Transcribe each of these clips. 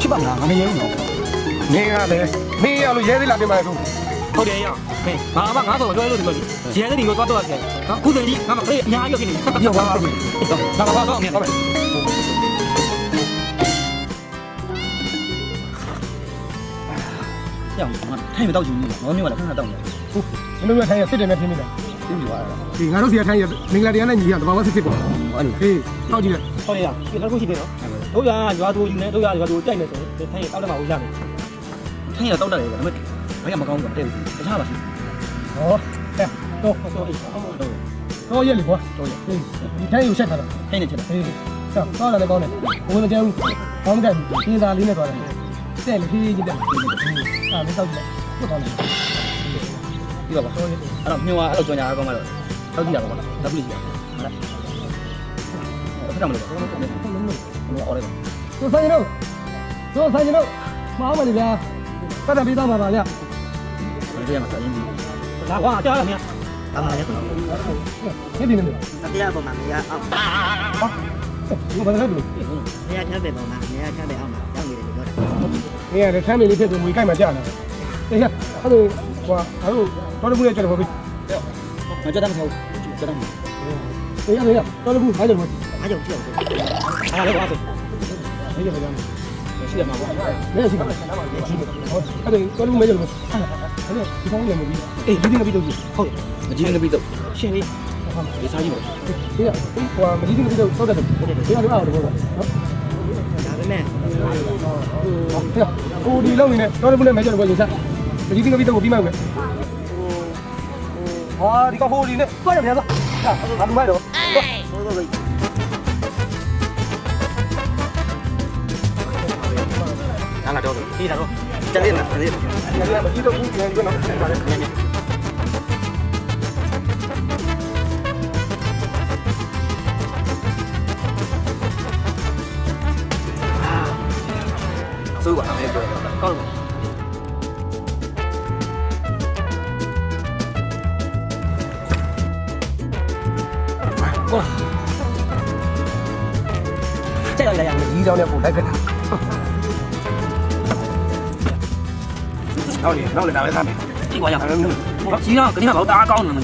ဖြစ်ပါမလားငါမရဲဘူးနော်မင်းကလည်းမင်းရလို့ရဲသေးလားပြင်ပါလေသူဟုတ်တယ်ရဟဲ့ငါမှငါဆိုတော့ပြောလို့ဒီလိုရဲသေးဒီကိုသွားတော့ဆရာနော်ခုချိန်ကြီးငါမခလေးအများကြီးဖြစ်နေပြီရောက်ပါတော့တော့မြင်ပါမယ်ကြောင်ထိုင်မတော့ချင်ဘူးငေါမျိုးကလည်းခဏတောက်နေဟုတ်မင်းတို့ထိုင်ရစစ်တယ်နဲ့ထင်းမိတာသိပြီပါဒီငါတို့စီကထိုင်ရမင်္ဂလာတရားနဲ့ညီရတဘာဝစစ်စစ်ပေါ့အဲ့လိုဟေးထောက်ကြည့်လိုက်ဟုတ်ရဒီခါခုရှိတယ်နော်တို့ရရွာသူယူနေတို့ရရွာသူကြိုက်နေဆိုထိုင်ရတောက်တယ်မှာဟိုရမယ်ထိုင်ရတောက်တယ်လေဒါပေမဲ့ဘာမှမကောင်းဘူးတဲ့ဘူးတခြားပါရှိဟောတဲ့တော့အေးတော့ရလေကွာတော့ရဒီထိုင်ယူချက်ထားတော့ထိုင်နေချက်ဟေးဆောက်တော့လည်းကောင်းတယ်ဘယ်မကြမ်းဘူးကောင်းတယ်ပြင်းသားလေးနဲ့သွားတယ်တဲ့လေကြီးကြီးတဲ့အာမင်းတောက်ကြည့်ဟုတ်ပါလားဒီတော့ပါအဲ့တော့မြွာအဲ့လိုကြောင်ညာကောင်းမှတော့တောက်ကြည့်တာပါလားWကြီးဟုတ်လားဖတ်မလို့အော်လေတို့ဆိုင်တို့မအောင်ပါလေဗျာပတ်တယ်ပြီးတော့ပါပါဗျာဒီရမှာဆိုင်ကြီးလာကွာကြားရမင်းအမှန်လည်းနေပြီနေပြီတရားပေါ်မှာမရအောင်ဟာဘာလဲလို့နေရာချမ်းတယ်ပေါ်မှာနေရာချမ်းတယ်အောင်မှာရောက်နေတယ်လို့ပြောတာနေရာလည်းချမ်းတယ်လေးဖြစ်ပြီးငွေကြိုက်မှကြာတာအေးအဲ့လိုကွာအဲ့လိုတော်တော်ဘူးလေကြတယ်ပေါ့ဗျာမကြတယ်မဟုတ်ကြတယ်အေးရတော်တော်ဘူးအားကြတယ်အားကြည့်အောင်အားလည်းကွာဆိုနေရပါကြမယ်ရှိရမှာပေါ့နေရှိပါဟုတ်အဲ့ဒါတော်တော်မဲကြတယ်အဲ့ဒါဒီကောင်းနေမှာပြီအေးဒီငါပြီးတော့ဟုတ်မကြီးငါပြီးတော့ရှင်လေးဒီစားကြည့်ပါဒီကဟိုမကြီးငါပြီးတော့တောက်တယ်ဒီကတော့အားတော့ပေါ့နော်ဒါပဲနဲ့ဟိုဒီလုံးနေနဲ့တော်တော်ဘူးနဲ့မဲကြတယ်ပေါ့ရင်စားမကြီးငါပြီးတော့ကိုပြီးမှပဲဟာဒီကဟိုဒီနဲ့သွားရပြန်သွားဟာလူမိုက်တော့ဟုတ်လာတော့ဒီလာတော့ကျန်နေလားကျန်နေမကြည့်တော့ဘူးကျန်နေတော့ဆိုးပါအဲ့ပြောကောင်းကောကျတော့ရရကြီးကြောင်းနဲ့ပို့လိုက်ခဲ့တာဟုတ်တယ်နောက်လည်းဒါပဲသားမယ်ကြည့်ပါရအောင်ကြီးတော့ကလေးကဘာတအားကောင်းနေလဲ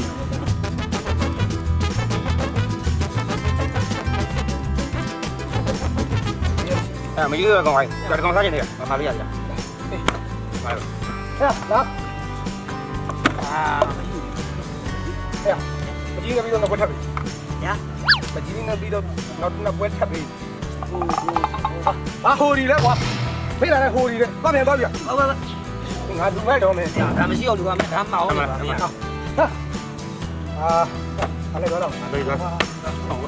မကြီးတော့ကောင်းပါ့ကောင်စားကျင်နေရပါလေးရကြပါလို့ဟဲ့လာမကြီးကပြီးတော့နောက်ပွဲထပ်ပြီညာမကြီးကပြီးတော့နောက်ပွဲထပ်ပြီဟာဟိုဒီလဲကွာဖိလာလဲဟိုဒီလဲသွားပြန်သွားပြန်ဟုတ်ပါငါလူမဲ့တော့မယ်ဒါမရှိအောင်လူကမယ်ဒါမအောင်ပါဟာအဲ့လေတော့အဲ့လေတော့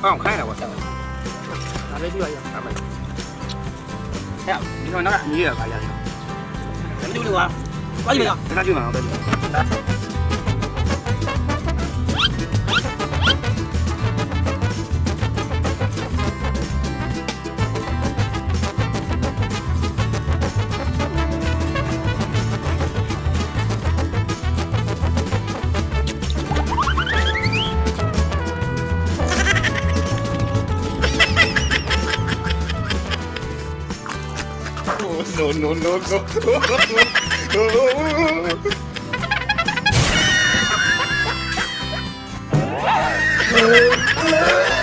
အောင်ခိုင်းတာကွာအဲ့လေကြည့်ပါရအောင်ဟဲ့ဒီတော့နောက်ကအကြီးရပါရတယ်မတူလို့ကွာသွားကြည့်ပါဒါကြည့်ပါအောင်ပဲNo.